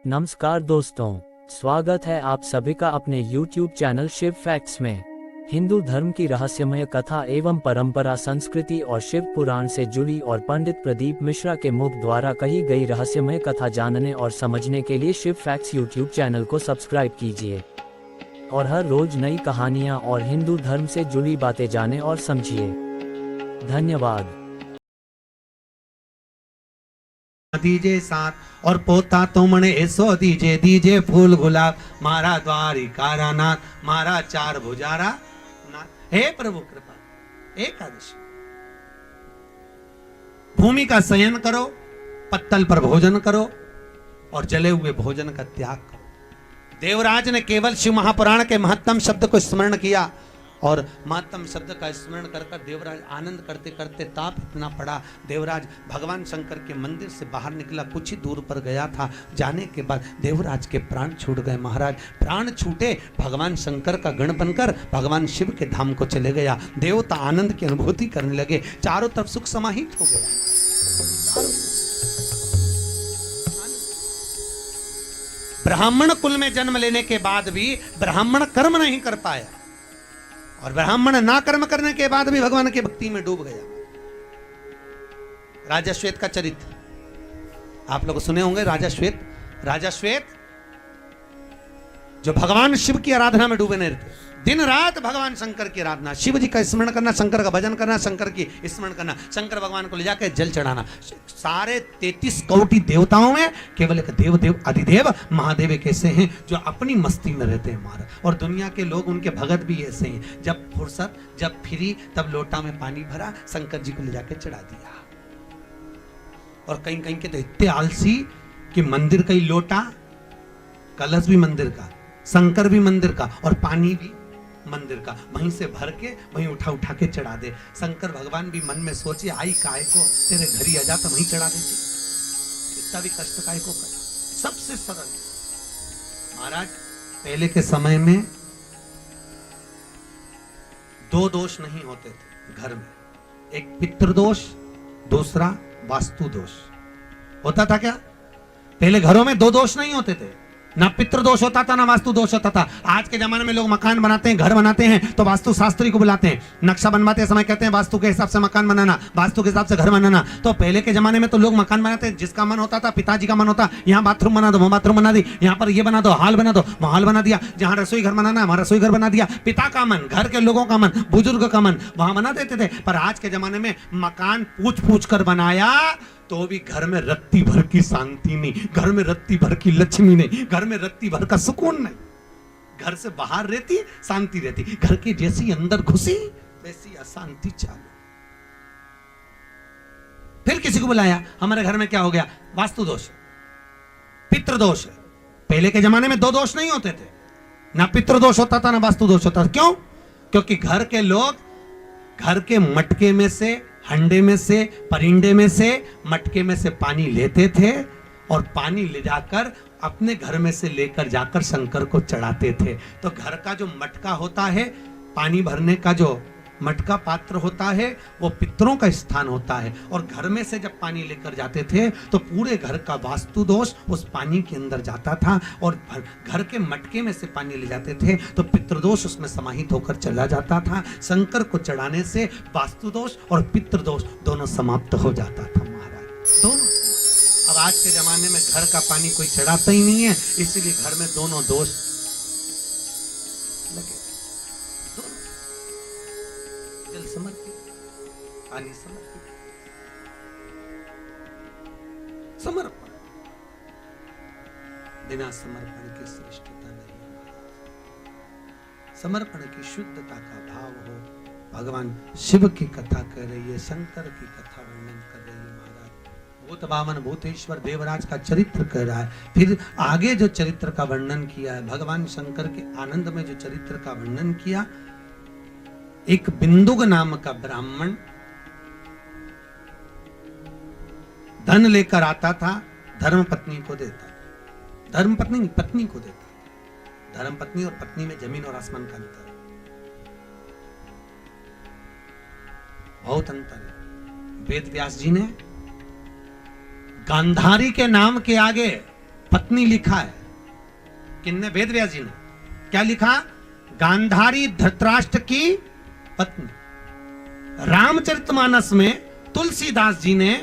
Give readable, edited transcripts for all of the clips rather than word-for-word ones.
नमस्कार दोस्तों, स्वागत है आप सभी का अपने YouTube चैनल शिव फैक्ट्स में। हिंदू धर्म की रहस्यमय कथा एवं परंपरा, संस्कृति और शिव पुराण से जुड़ी और पंडित प्रदीप मिश्रा के मुख द्वारा कही गई रहस्यमय कथा जानने और समझने के लिए शिव फैक्ट्स YouTube चैनल को सब्सक्राइब कीजिए और हर रोज नई कहानियाँ और हिंदू धर्म से जुड़ी बातें जानें और समझिए। धन्यवाद। दीजे साथ और पोता तुमने ऐसो दीजे दीजे फूल गुलाब मारा द्वारिका नाथ मारा चार भुजारा नाथ। हे प्रभु कृपा। एकादशी भूमि का शयन करो, पत्तल पर भोजन करो और जले हुए भोजन का त्याग करो। देवराज ने केवल शिव महापुराण के महत्तम शब्द को स्मरण किया और महत्तम शब्द का स्मरण कर देवराज आनंद करते करते ताप इतना पड़ा। देवराज भगवान शंकर के मंदिर से बाहर निकला, कुछ ही दूर पर गया था। जाने के बाद देवराज के प्राण छूट गए। महाराज प्राण छूटे, भगवान शंकर का गण बनकर भगवान शिव के धाम को चले गया। देवता आनंद की अनुभूति करने लगे, चारों तरफ सुख समाहित हो गया। ब्राह्मण कुल में जन्म लेने के बाद भी ब्राह्मण कर्म नहीं कर पाया और ब्राह्मण ना कर्म करने के बाद भी भगवान की भक्ति में डूब गया। राजा श्वेत का चरित्र आप लोग सुने होंगे। राजा श्वेत जो भगवान शिव की आराधना में डूबे रहते, दिन रात भगवान शंकर की आराधना, शिव जी का स्मरण करना, शंकर का भजन करना, शंकर की स्मरण करना, शंकर भगवान को ले जाकर जल चढ़ाना। सारे 33 कोटि देवताओं में केवल एक देव अधिदेव महादेव एक ऐसे हैं जो अपनी मस्ती में रहते हैं महाराज। और दुनिया के लोग उनके भगत भी ऐसे हैं, जब फुर्सत जब फ्री तब लोटा में पानी भरा, शंकर जी को ले जाकर चढ़ा दिया। और कहीं कहीं के तो इतने आलसी कि मंदिर का ही लोटा, कलश भी मंदिर का, शंकर भी मंदिर का और पानी भी मंदिर का, वहीं से भर के वहीं उठा उठा के चढ़ा दे। शंकर भगवान भी मन में सोचे, आई काय को तेरे घर ही आ जा तो वहीं चढ़ा देते, इतना भी कष्ट काय को करा। सबसे सरल महाराज, पहले के समय में 2 दोष नहीं होते थे घर में, एक पितृदोष, दूसरा वास्तु दोष होता था। क्या पहले घरों में 2 दोष नहीं होते थे, ना पितृदोष होता था ना वास्तु दोष होता था। आज के जमाने में लोग मकान बनाते हैं, घर बनाते हैं तो वास्तु शास्त्री को बुलाते हैं, नक्शा बनवाते समय कहते हैं वास्तु के हिसाब से मकान बनाना, वास्तु के हिसाब से घर बनाना। तो पहले के जमाने में तो लोग मकान बनाते हैं, जिसका मन होता था, पिताजी का मन होता, यहाँ बाथरूम बना दो, वहाँ बाथरूम बना दी, यहाँ पर ये बना दो, हॉल बना दो, वहाँ हॉल बना दिया, जहाँ रसोई घर बनाना है वहाँ रसोई घर बना दिया। पिता का मन, घर के लोगों का मन, बुजुर्ग का मन वहां बना देते थे। पर आज के जमाने में मकान पूछ पूछ कर बनाया तो भी घर में रत्ती भर की शांति नहीं, घर में रत्ती भर की लक्ष्मी नहीं, घर में रत्ती भर का सुकून नहीं। घर से बाहर रहती शांति रहती, घर के जैसी अंदर घुसी वैसी अशांति चालू। फिर किसी को बुलाया, हमारे घर में क्या हो गया, वास्तु दोष, पितृदोष है। पहले के जमाने में 2 दोष नहीं होते थे, ना पितृदोष होता था ना वास्तु दोष होता था। क्यों? क्योंकि घर के लोग घर के मटके में से, हंडे में से, परिंडे में से, मटके में से पानी लेते थे और पानी ले जाकर अपने घर में से लेकर जाकर शंकर को चढ़ाते थे। तो घर का जो मटका होता है, पानी भरने का जो मटका पात्र होता है, वो पितरों का स्थान होता है। और घर में से जब पानी लेकर जाते थे तो पूरे घर का वास्तु दोष उस पानी के अंदर जाता था और घर के मटके में से पानी ले जाते थे तो पितृदोष उसमें समाहित होकर चला जाता था। शंकर को चढ़ाने से वास्तु दोष और पितृदोष दोनों समाप्त हो जाता था महाराज, दोनों। अब आज के जमाने में घर का पानी कोई चढ़ाता ही नहीं है, इसीलिए घर में दोनों दोष लगे। जल समर्पित, पानी समर्पित, समर्पण, बिना समर्पण की श्रेष्ठता नहीं है। समर्पण की शुद्धता का भाव हो। भगवान शिव की कथा कर रही है, शंकर की कथा वर्णन कर रही है महाराज। भूत बामन भूतेश्वर देवराज का चरित्र कर रहा है। फिर आगे जो चरित्र का वर्णन किया है, भगवान शंकर के आनंद में जो चरित्र का वर्णन किया, एक बिंदुक नाम का ब्राह्मण धन लेकर आता था, धर्म पत्नी को देता, धर्म पत्नी नहीं, पत्नी को देता। धर्म पत्नी और पत्नी में जमीन और आसमान का अंतर है, बहुत अंतर है। वेद व्यास जी ने गांधारी के नाम के आगे पत्नी लिखा है। किन्ने? वेद व्यास जी ने। क्या लिखा? गांधारी धृतराष्ट्र की पत्नी। रामचरितमानस में तुलसीदास जी ने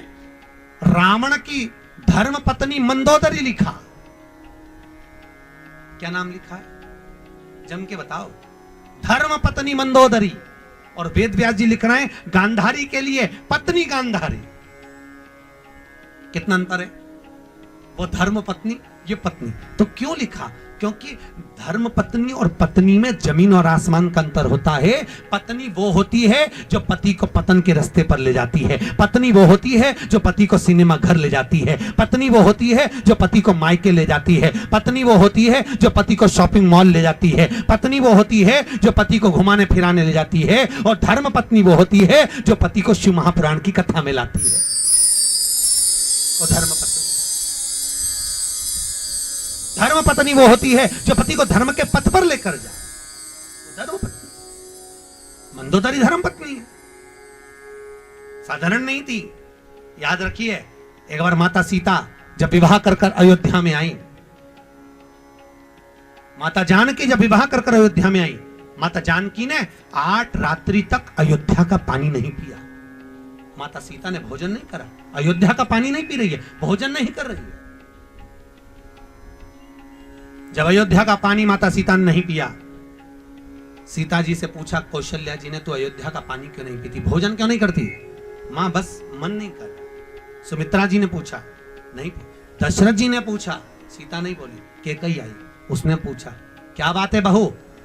रावण की धर्म पत्नी मंदोदरी लिखा। क्या नाम लिखा है? जम के बताओ। धर्म पत्नी मंदोदरी। और वेद व्यास जी लिख रहे हैं गांधारी के लिए पत्नी गांधारी। कितना अंतर है? वो धर्म पत्नी, ये पत्नी। तो क्यों लिखा? क्योंकि धर्म पत्नी और पत्नी में जमीन और आसमान का अंतर होता है। पत्नी वो होती है जो पति को पतन के रास्ते पर ले जाती है। पत्नी वो होती है जो पति को सिनेमा घर ले जाती है। पत्नी वो होती है जो पति को मायके ले जाती है। पत्नी वो होती है जो पति को शॉपिंग मॉल ले जाती है। पत्नी वो होती है जो पति को घुमाने फिराने ले जाती है। और धर्म पत्नी वो होती है जो पति को शिव महापुराण की कथा में लाती है। वो धर्म पत्नी। धर्म पत्नी वो होती है जो पति को धर्म के पथ पर लेकर जाए। धर्म पत्नी। मंदोदरी धर्म पत्नी है, साधारण नहीं थी। याद रखिए, एक बार माता सीता जब विवाह कर अयोध्या में आई, माता जानकी जब विवाह कर अयोध्या में आई, माता जानकी ने 8 रात्रि तक अयोध्या का पानी नहीं पिया। माता सीता ने भोजन नहीं करा, अयोध्या का पानी नहीं पी रही है, भोजन नहीं कर रही है। जब अयोध्या का पानी माता सीता ने नहीं पिया, सीता जी से पूछा कौशल्या जी ने, तू अयोध्या का पानी क्यों नहीं पीती, भोजन क्यों नहीं करती? मां बस मन नहीं कर रहा। सुमित्रा जी ने पूछा, नहीं। दशरथ जी ने पूछा, सीता नहीं बोली। कैकेयी आई, उसने पूछा, क्या बात है बहू,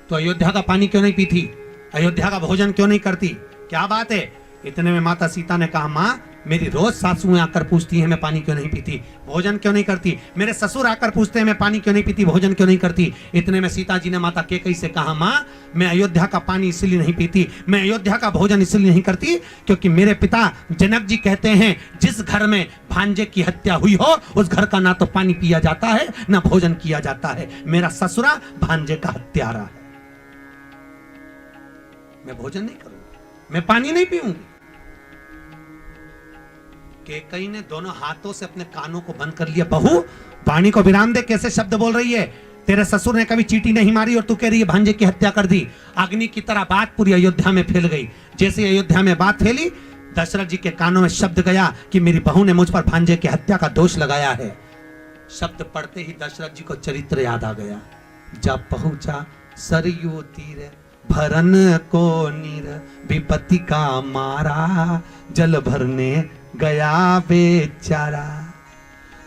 तो अयोध्या का पानी क्यों नहीं पीती, अयोध्या का भोजन क्यों नहीं करती, क्या बात है? इतने में माता सीता ने कहा, मां मेरी रोज सासुएं आकर पूछती हैं मैं पानी क्यों नहीं पीती, भोजन क्यों नहीं करती। मेरे ससुर आकर पूछते हैं मैं पानी क्यों नहीं पीती, भोजन क्यों नहीं करती। इतने में सीता जी ने माता कैकेयी से कहा, मां मैं अयोध्या का पानी इसलिए नहीं पीती, मैं अयोध्या का भोजन इसलिए नहीं करती क्योंकि मेरे पिता जनक जी कहते हैं जिस घर में भांजे की हत्या हुई हो उस घर का ना तो पानी पिया जाता है ना भोजन किया जाता है। मेरा ससुरा भांजे का हत्यारा है। मैं भोजन नहीं करूंगी, मैं पानी नहीं पीऊंगी। कैकेयी ने दोनों हाथों से अपने कानों को बंद कर लिया। बहू वाणी को विराम दे, कैसे शब्द बोल रही है? तेरे ससुर ने कभी चींटी नहीं मारी और तू कह रही है भांजे की हत्या कर दी। अग्नि की तरह बात पूरी अयोध्या में फैल गई। जैसे अयोध्या में बात फैली, दशरथ जी के कानों में शब्द गया कि मेरी बहू ने मुझ पर भांजे की हत्या का दोष लगाया है। शब्द पढ़ते ही दशरथ जी को चरित्र याद आ गया। जब पहुंचा सरयू तीर भरन को नीर, विपत्ति का मारा जल भरने गया बेचारा।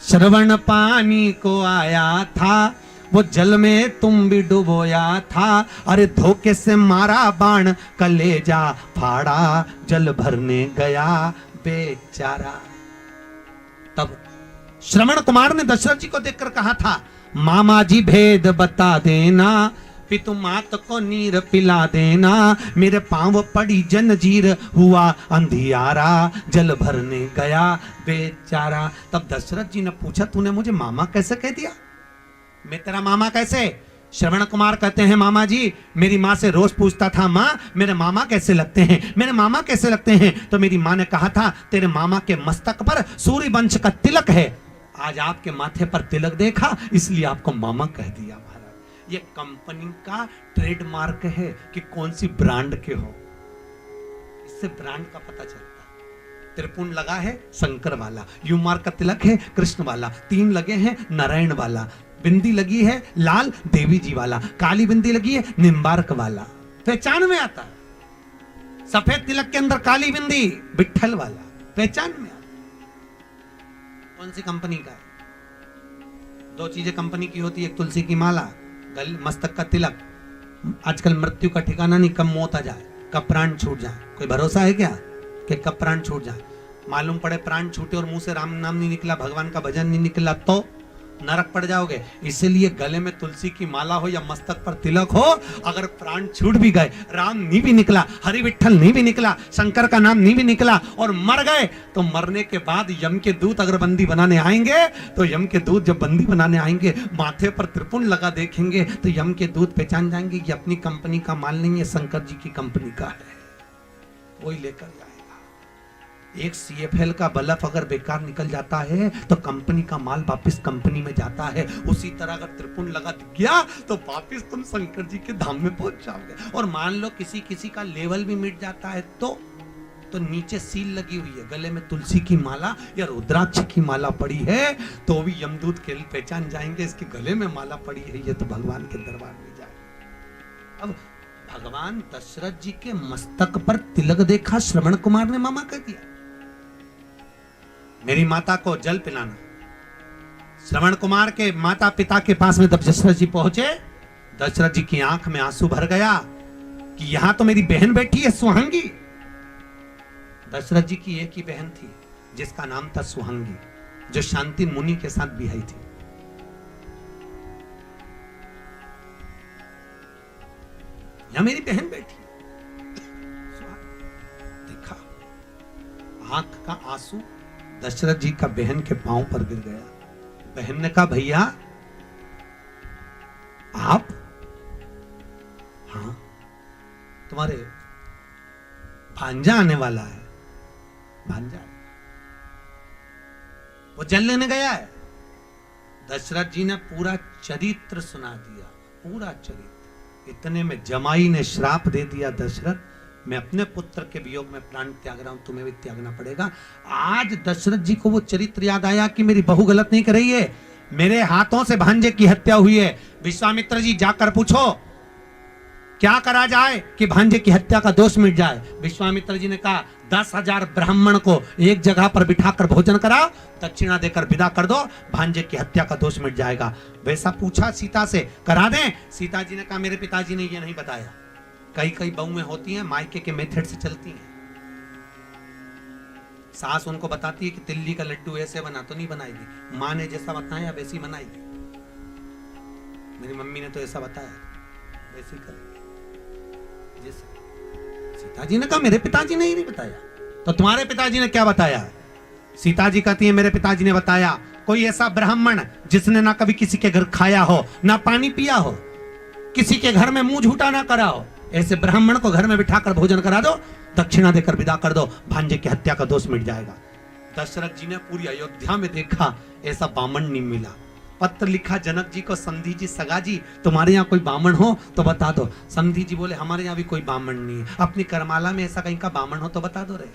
श्रवण पानी को आया था, वो जल में तुम भी डुबोया था। अरे धोखे से मारा बाण कलेजा फाड़ा, जल भरने गया बेचारा। तब श्रवण कुमार ने दशरथ जी को देखकर कहा था, मामा जी भेद बता देना, पितु मात को नीर पिला देना। मेरे पांव पड़ी जंजीर हुआ अंधियारा, जल भरने गया बेचारा। तब दशरथ जी ने पूछा, तूने मुझे मामा कैसे कह दिया? मैं तेरा मामा कैसे? श्रवण कुमार कहते हैं, मामा जी मेरी माँ से रोज पूछता था, माँ मेरे मामा कैसे लगते हैं, मेरे मामा कैसे लगते हैं? तो मेरी माँ ने कहा था तेरे मामा के मस्तक पर सूर्य वंश का तिलक है। आज आपके माथे पर तिलक देखा इसलिए आपको मामा कह दिया। ये कंपनी का ट्रेडमार्क है कि कौन सी ब्रांड के हो, इससे ब्रांड का पता चलता है। त्रिपुण लगा है शंकर वाला, यू मार्क का तिलक है कृष्ण वाला, 3 लगे हैं नारायण वाला, बिंदी लगी है लाल देवी जी वाला, काली बिंदी लगी है निम्बार्क वाला, पहचान में आता है। सफेद तिलक के अंदर काली बिंदी विठल वाला, पहचान में आता है। कौन सी कंपनी का है? 2 चीजें कंपनी की होती है, एक तुलसी की माला, गल मस्तक का तिलक। आजकल मृत्यु का ठिकाना नहीं, कब मौत आ जाए, कब प्राण छूट जाए, कोई भरोसा है क्या कि कब प्राण छूट जाए? मालूम पड़े प्राण छूटे और मुंह से राम नाम नहीं निकला, भगवान का भजन नहीं निकला तो नरक पड़ जाओगे। इसीलिए गले में तुलसी की माला हो या मस्तक पर तिलक हो, अगर प्राण छूट भी गए, राम नहीं भी निकला, हरि विठल नहीं भी निकला, शंकर का नाम नहीं भी निकला और मर गए, तो मरने के बाद यम के दूत अगर बंदी बनाने आएंगे, तो यम के दूत जब बंदी बनाने आएंगे, माथे पर त्रिपुण लगा देखेंगे तो यम के दूत पहचान जाएंगे कि अपनी कंपनी का माल नहीं है, शंकर जी की कंपनी का है, वही लेकर जाएगा। एक CFL का बल्ब अगर बेकार निकल जाता है तो कंपनी का माल वापस कंपनी में जाता है। उसी तरह अगर त्रिपुंड लगा दिख गया तो वापस तुम शंकर जी के धाम में पहुंच जाओगे। और मान लो किसी किसी का लेवल भी मिट जाता है तो नीचे सील लगी हुई है, गले में तुलसी की माला या रुद्राक्ष की माला पड़ी है तो भी यमदूत के पहचान जाएंगे इसके गले में माला पड़ी है, ये तो भगवान के दरबार में जाए। अब भगवान दशरथ जी के मस्तक पर तिलक देखा श्रवण कुमार ने मामा कह दिया, मेरी माता को जल पिलाना। श्रवण कुमार के माता पिता के पास में जब दशरथ जी पहुंचे, दशरथ जी की आंख में आंसू भर गया कि यहां तो मेरी बहन बैठी है सुहांगी। दशरथ जी की एक ही बहन थी जिसका नाम था सुहांगी, जो शांति मुनि के साथ बिहाई थी। यहां मेरी बहन बैठी, देखा आंख का आंसू दशरथ जी का बहन के पांव पर गिर गया। बहन ने कहा, भैया आप? हाँ, तुम्हारे भांजा आने वाला है। भांजा वो जल लेने गया है। दशरथ जी ने पूरा चरित्र सुना दिया, पूरा चरित्र। इतने में जमाई ने श्राप दे दिया, दशरथ मैं अपने पुत्र के वियोग में प्राण त्याग रहा हूं, तुम्हें भी त्यागना पड़ेगा। आज दशरथ जी को वो चरित्र याद आया कि मेरी बहू गलत नहीं कर रही है, मेरे हाथों से भांजे की हत्या हुई है। विश्वामित्र जी जाकर पूछो क्या करा जाए कि भांजे की हत्या का दोष मिट जाए। विश्वामित्र जी ने कहा 10,000 ब्राह्मण को एक जगह पर बिठाकर भोजन कराओ, दक्षिणा देकर विदा कर दो, भांजे की हत्या का दोष मिट जाएगा। वैसा पूछा सीता से, करा दें? सीता जी ने कहा मेरे पिताजी ने ये नहीं बताया। कई कई बहुएं होती हैं मायके के मेथड से चलती हैं। सास उनको बताती है कि तिल्ली का लड्डू ऐसे बना, तो नहीं बनाएगी, माँ ने जैसा बताया वैसी बनाएगी। मेरी मम्मी ने तो ऐसा बताया, वैसे करेगी। सीता जी ने कहा मेरे पिताजी ने ही नहीं बताया, तो तुम्हारे पिताजी ने क्या बताया? सीता जी कहती है मेरे पिताजी ने बताया कोई ऐसा ब्राह्मण जिसने ना कभी किसी के घर खाया हो, ना पानी पिया हो, किसी के घर में मुंह झूठा ना करा हो, ऐसे ब्राह्मण को घर में बिठाकर भोजन करा दो, दक्षिणा देकर विदा कर दो, भांजे की हत्या का दोष मिट जाएगा। दशरथ जी ने पूरी अयोध्या में देखा, ऐसा बामण नहीं मिला। पत्र लिखा जनक जी को, समधी जी सगा जी तुम्हारे यहाँ कोई बामण हो तो बता दो। समधी जी बोले हमारे यहाँ भी कोई बामण नहीं है, अपनी करमाला में ऐसा कहीं का बामण हो तो बता दो रे,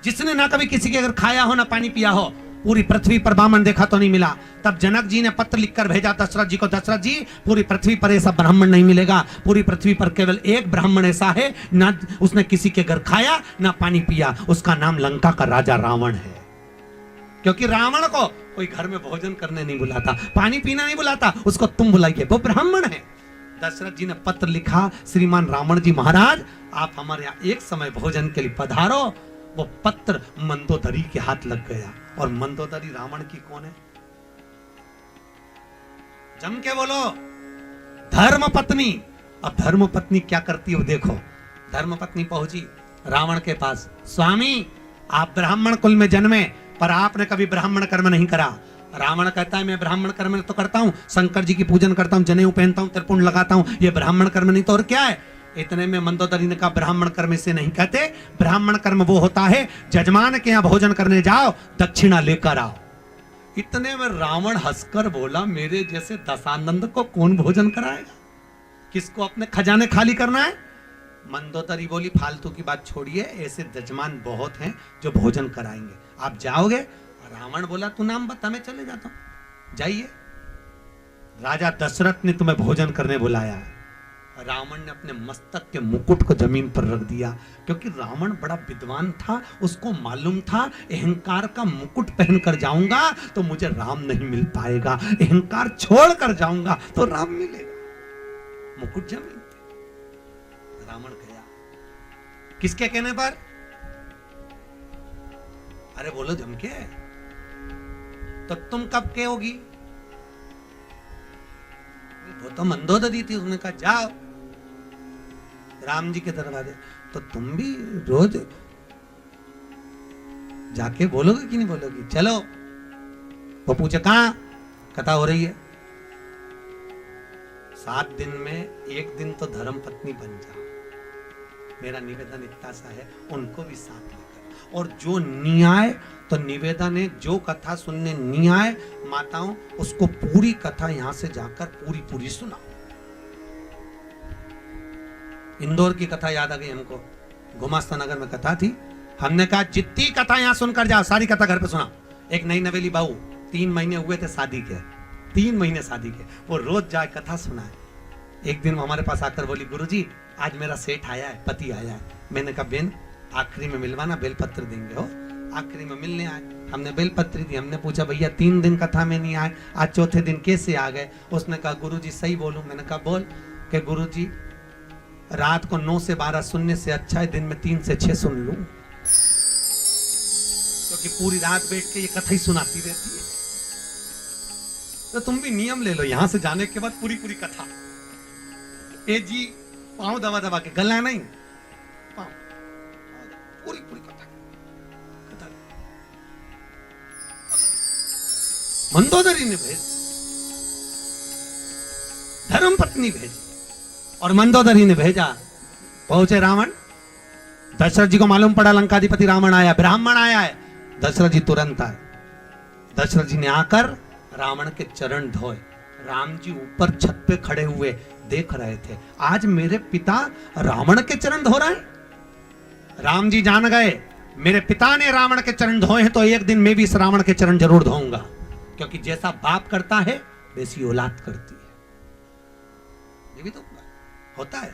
जिसने ना कभी किसी के अगर खाया हो ना पानी पिया हो। पूरी पृथ्वी पर बामण देखा तो नहीं मिला। तब जनक जी ने पत्र लिखकर भेजा दशरथ जी को, दशरथ जी पूरी पृथ्वी पर ऐसा ब्राह्मण नहीं मिलेगा, पूरी पृथ्वी पर केवल एक ब्राह्मण ऐसा है, ना उसने किसी के घर खाया ना पानी पिया, उसका नाम लंका का राजा रावण है। क्योंकि रावण को कोई घर में भोजन करने नहीं बुलाता, पानी पीना नहीं बुलाता, उसको तुम बुलाइए, वो ब्राह्मण है। दशरथ जी ने पत्र लिखा, श्रीमान रावण जी महाराज आप हमारे यहाँ एक समय भोजन के लिए पधारो। वो पत्र मंदोदरी के हाथ लग गया। और मंदोदरी रावण की कौन है? जम के बोलो, धर्म पत्नी। अब धर्म पत्नी क्या करती है देखो। धर्म पत्नी पहुंची रावण के पास, स्वामी आप ब्राह्मण कुल में जन्मे पर आपने कभी ब्राह्मण कर्म नहीं करा। रावण कहता है मैं ब्राह्मण कर्म तो करता हूं, शंकर जी की पूजन करता हूं, जनेऊ पहनता हूं, त्रिपुंड लगाता हूं, ये ब्राह्मण कर्म नहीं तो और क्या है? इतने में मंदोदरी ने कहा ब्राह्मण कर्म से नहीं कहते, ब्राह्मण कर्म वो होता है जजमान के यहाँ भोजन करने जाओ दक्षिणा लेकर आओ। इतने में रावण हंसकर बोला मेरे जैसे दशानंद को कौन भोजन कराएगा, किसको अपने खजाने खाली करना है? मंदोदरी बोली फालतू की बात छोड़िए, ऐसे जजमान बहुत हैं जो भोजन कराएंगे, आप जाओगे? रावण बोला तू नाम बता मैं चले जाता हूं, जाइए, राजा दशरथ ने तुम्हें भोजन करने बुलाया। रावण ने अपने मस्तक के मुकुट को जमीन पर रख दिया, क्योंकि रावण बड़ा विद्वान था, उसको मालूम था अहंकार का मुकुट पहनकर जाऊंगा तो मुझे राम नहीं मिल पाएगा, अहंकार छोड़कर जाऊंगा तो राम मिलेगा। मुकुट जमीन पे। रावण गया, किसके कहने पर? अरे बोलो जमके, तो तुम कब कहोगी? वो तो मंदोदरी थी, उसने कहा जाओ राम जी के दरबारे, तो तुम भी रोज जाके बोलोगे कि नहीं बोलोगी? चलो। वो पूछे कहां कथा हो रही है? 7 दिन में एक दिन तो धर्म पत्नी बन जाओ। मेरा निवेदन इतना सा है, उनको भी साथ लेकर। और जो न्याय, तो निवेदन है जो कथा सुनने न्याय माताओं, उसको पूरी कथा यहां से जाकर पूरी पूरी सुनाओ। इंदौर की कथा याद आ गई हमको, गुमास्ता नगर में कथा थी। हमने कहा जितनी कथा यहां सुनकर जाओ, सारी कथा घर पे सुनाओ। एक नई नवेली बहू, 3 महीने हुए थे शादी के, 3 महीने शादी के, वो रोज जाए कथा सुनाए। एक दिन वो हमारे पास आकर बोली, गुरुजी आज मेरा सेठ आया है, पति आया है। मैंने कहा बेन आखिरी में मिलवाना, बेलपत्र देंगे। हो आखिरी में मिलने आए, हमने बेलपत्री दी। हमने पूछा भैया 3 दिन कथा में नहीं आए, आज चौथे दिन कैसे आ गए? उसने कहा गुरुजी सही बोलूं? मैंने कहा बोल। कि गुरुजी रात को 9 से 12 सुनने से अच्छा है दिन में 3 से 6 सुन लूं, क्योंकि पूरी रात बैठ के ये कथा ही सुनाती रहती है। तो तुम भी नियम ले लो, यहां से जाने के बाद पूरी पूरी कथा। ए जी पाँव दबा दबा के, गला नहीं, पाँव पूरी पूरी कथा। मंदोदरी ने भेज, धर्म पत्नी भेजी, और मंदोदरी ने भेजा। पहुंचे रावण, दशरथ जी को मालूम पड़ा लंकाधिपति रावण आया, ब्राह्मण आया है। दशरथ जी तुरंत आए। दशरथ जी ने आकर रावण के चरण धोए। राम जी ऊपर छत पे खड़े हुए देख रहे थे, आज मेरे पिता रावण के चरण धो रहे हैं। राम जी जान गए मेरे पिता ने रावण के चरण धोए हैं, तो एक दिन मैं भी इस रावण के चरण जरूर धोऊंगा, क्योंकि जैसा बाप करता है वैसी औलाद करती है। ये भी तो होता है।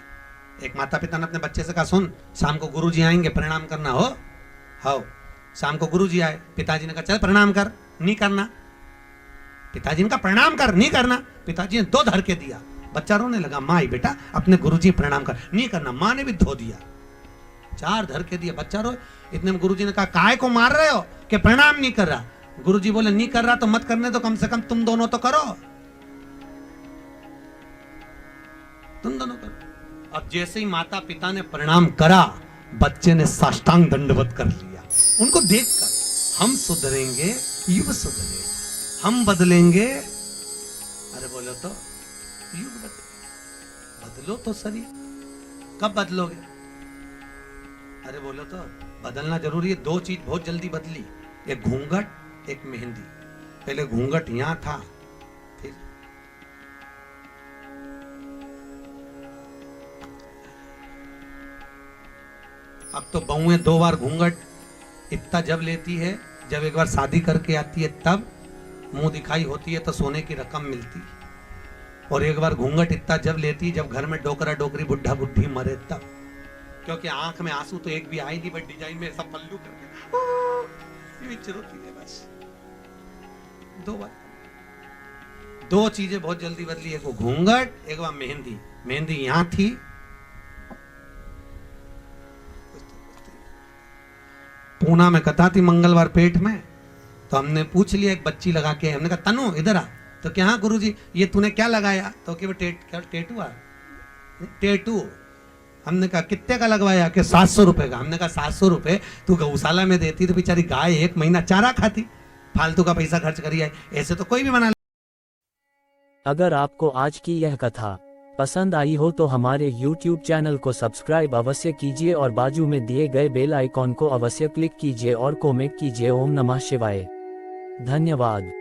एक माता पिता ने अपने बच्चे से कहा, सुन शाम को गुरुजी आएंगे, प्रणाम करना। हो शाम को गुरुजी आए, पिताजी ने कहा चल प्रणाम कर, नहीं करना। पिताजी ने कहा प्रणाम कर, नहीं करना। पिताजी ने 2 धर के दिया। बच्चा रोने लगा, माँ आई बेटा अपने गुरुजी प्रणाम कर, नहीं करना। माँ ने भी धो दिया, 4 धर के दिया। बच्चा रो। इतने में गुरुजी ने कहा काहे को मार रहे हो? कि प्रणाम नहीं कर रहा। गुरुजी बोले नहीं कर रहा तो मत करने दो, कम से कम तुम दोनों तो करो, तुम दोनों करो। अब जैसे ही माता पिता ने प्रणाम करा, बच्चे ने साष्टांग दंडवत कर लिया। उनको देखकर हम सुधरेंगे, युग सुधरेगा, हम बदलेंगे। अरे बोलो तो युग बदलो तो सही। कब बदलोगे? अरे बोलो तो बदलना जरूरी है। 2 चीज बहुत जल्दी बदली, एक घूंघट, एक मेहंदी। पहले घूंघट यहां था, फिर अब तो बहुएं 2 बार घूंघट इतना जब लेती है, जब एक बार शादी करके आती है तब मुंह दिखाई होती है तो सोने की रकम मिलती है, और एक बार घूंघट इतना जब लेती है जब घर में डोकरा डोकरी बुढ़ा बुढ़ी मरे तब। क्योंकि आंख में आंसू तो एक भी आए नहीं, बट डिजाइन में सब पल्लू करके होती है बस। 2 बार 2 चीजें बहुत जल्दी बदली, एक वो घूंघट, एक बार मेहंदी। मेहंदी यहां थी, पूना में कथा थी मंगलवार पेट में, तो हमने पूछ लिया, एक बच्ची लगा के, हमने कहा तनु इधर आ। तो क्या गुरुजी ये तूने क्या लगाया? तो कि वो टेटू। हमने कहा कितने का लगवाया? कि 700 रुपए का। हमने कहा 700 रुपए तू गौशाला में देती तो बेचारी गाय 1 महीना चारा खाती, फालतू का पैसा खर्च करी है, ऐसे तो कोई भी बना। अगर आपको आज की यह कथा पसंद आई हो तो हमारे YouTube चैनल को सब्सक्राइब अवश्य कीजिए और बाजू में दिए गए बेल आइकॉन को अवश्य क्लिक कीजिए और कमेंट कीजिए। ओम नमः शिवाय। धन्यवाद।